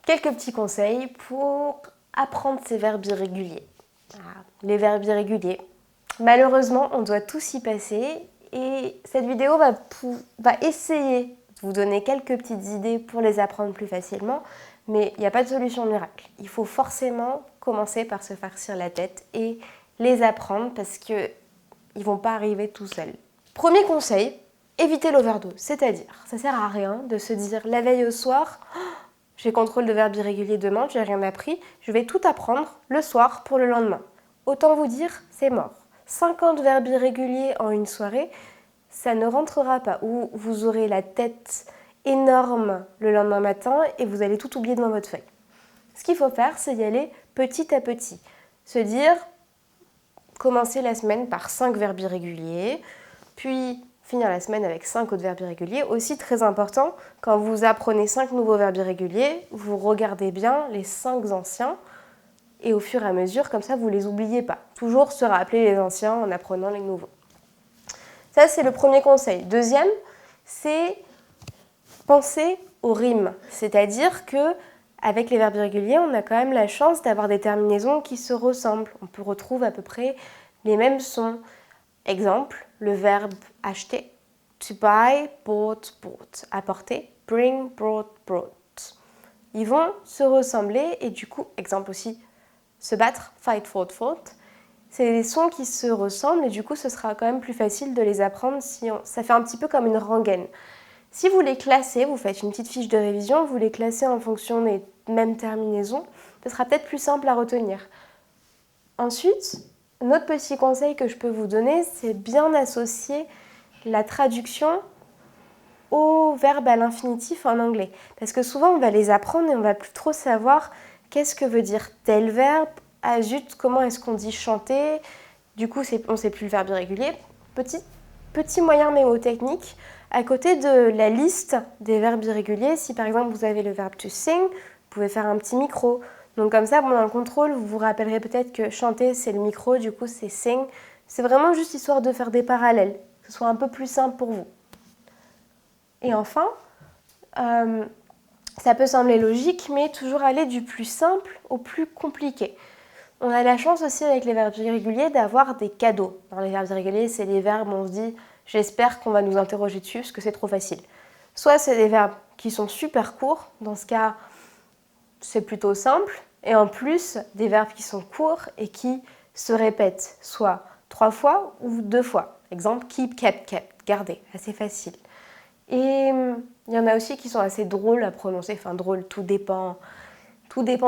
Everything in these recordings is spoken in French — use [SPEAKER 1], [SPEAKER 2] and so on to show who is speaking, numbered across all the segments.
[SPEAKER 1] Quelques petits conseils pour apprendre ces verbes irréguliers. Les verbes irréguliers. Malheureusement, on doit tous y passer et cette vidéo va essayer de vous donner quelques petites idées pour les apprendre plus facilement, mais il n'y a pas de solution miracle. Il faut forcément commencer par se farcir la tête et les apprendre parce qu'ils ne vont pas arriver tout seuls. Premier conseil, évitez l'overdose, c'est-à-dire, ça ne sert à rien de se dire la veille au soir, j'ai contrôle de verbes irréguliers demain, j'ai rien appris, je vais tout apprendre le soir pour le lendemain. Autant vous dire, c'est mort. 50 verbes irréguliers en une soirée, ça ne rentrera pas. Ou vous aurez la tête énorme le lendemain matin et vous allez tout oublier devant votre feuille. Ce qu'il faut faire, c'est y aller petit à petit. Se dire, commencer la semaine par 5 verbes irréguliers, puis finir la semaine avec 5 autres verbes irréguliers. Aussi très important, quand vous apprenez 5 nouveaux verbes irréguliers, vous regardez bien les 5 anciens et au fur et à mesure, comme ça, vous ne les oubliez pas. Toujours se rappeler les anciens en apprenant les nouveaux. Ça, c'est le premier conseil. Deuxième, c'est penser aux rimes. C'est-à-dire que avec les verbes irréguliers, on a quand même la chance d'avoir des terminaisons qui se ressemblent. On peut retrouver à peu près les mêmes sons. Exemple, le verbe acheter. To buy, bought, bought. Apporter, bring, brought, brought. Ils vont se ressembler et du coup, exemple aussi, se battre, fight, fought, fought. C'est des sons qui se ressemblent et du coup, ce sera quand même plus facile de les apprendre si ça fait un petit peu comme une rengaine. Si vous les classez, vous faites une petite fiche de révision, vous les classez en fonction des mêmes terminaisons, ce sera peut-être plus simple à retenir. Ensuite, un autre petit conseil que je peux vous donner, c'est bien associer la traduction aux verbes à l'infinitif en anglais. Parce que souvent, on va les apprendre et on va plus trop savoir qu'est-ce que veut dire tel verbe. Ah zut, comment est-ce qu'on dit chanter? Du coup, on ne sait plus le verbe irrégulier. Petit moyen mémotechnique. À côté de la liste des verbes irréguliers, si par exemple vous avez le verbe to sing, vous pouvez faire un petit micro. Donc comme ça, dans le contrôle, vous vous rappellerez peut-être que chanter, c'est le micro, du coup c'est sing. C'est vraiment juste histoire de faire des parallèles, que ce soit un peu plus simple pour vous. Et enfin, ça peut sembler logique, mais toujours aller du plus simple au plus compliqué. On a la chance aussi avec les verbes irréguliers d'avoir des cadeaux. Dans les verbes irréguliers, c'est les verbes où on se dit « j'espère qu'on va nous interroger dessus parce que c'est trop facile ». Soit c'est des verbes qui sont super courts, dans ce cas, c'est plutôt simple. Et en plus, des verbes qui sont courts et qui se répètent, soit 3 fois ou 2 fois. Exemple, keep, kept, kept, garder, assez facile. Et il y en a aussi qui sont assez drôles à prononcer, enfin drôles, tout dépend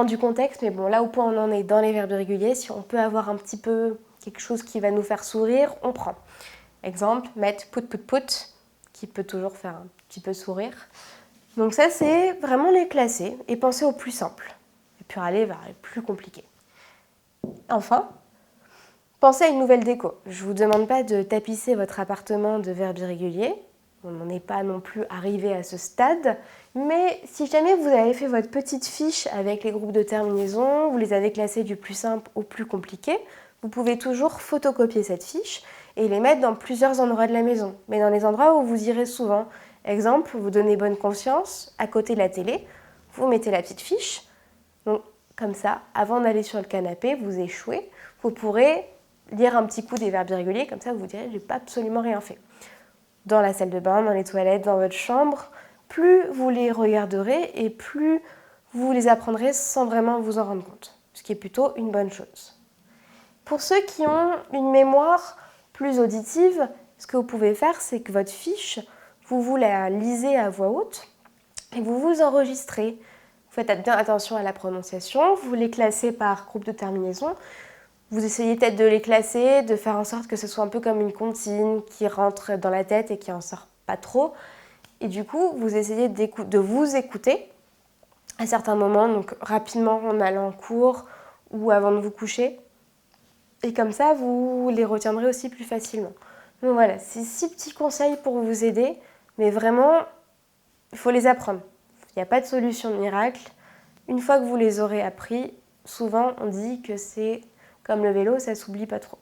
[SPEAKER 1] du contexte, mais bon, là où on en est dans les verbes irréguliers, si on peut avoir un petit peu quelque chose qui va nous faire sourire, on prend. Exemple, mettre put, put, put, qui peut toujours faire un petit peu sourire. Donc ça, c'est vraiment les classer et penser au plus simple. Et puis aller vers les plus compliqués. Enfin, pensez à une nouvelle déco. Je ne vous demande pas de tapisser votre appartement de verbes irréguliers. On n'en est pas non plus arrivé à ce stade, mais si jamais vous avez fait votre petite fiche avec les groupes de terminaison, vous les avez classés du plus simple au plus compliqué, vous pouvez toujours photocopier cette fiche et les mettre dans plusieurs endroits de la maison, mais dans les endroits où vous irez souvent. Exemple, vous donnez bonne conscience, à côté de la télé, vous mettez la petite fiche. Donc, comme ça, avant d'aller sur le canapé, vous échouez, vous pourrez lire un petit coup des verbes irréguliers, comme ça vous direz « j'ai pas absolument rien fait ». Dans la salle de bain, dans les toilettes, dans votre chambre, plus vous les regarderez et plus vous les apprendrez sans vraiment vous en rendre compte, ce qui est plutôt une bonne chose. Pour ceux qui ont une mémoire plus auditive, ce que vous pouvez faire, c'est que votre fiche, vous la lisez à voix haute et vous vous enregistrez. Vous faites bien attention à la prononciation, vous les classez par groupe de terminaison. Vous essayez peut-être de les classer, de faire en sorte que ce soit un peu comme une comptine qui rentre dans la tête et qui en sort pas trop. Et du coup, vous essayez de vous écouter à certains moments, donc rapidement en allant en cours ou avant de vous coucher. Et comme ça, vous les retiendrez aussi plus facilement. Donc voilà, c'est 6 petits conseils pour vous aider, mais vraiment, il faut les apprendre. Il n'y a pas de solution miracle. Une fois que vous les aurez appris, souvent on dit que c'est comme le vélo, ça s'oublie pas trop.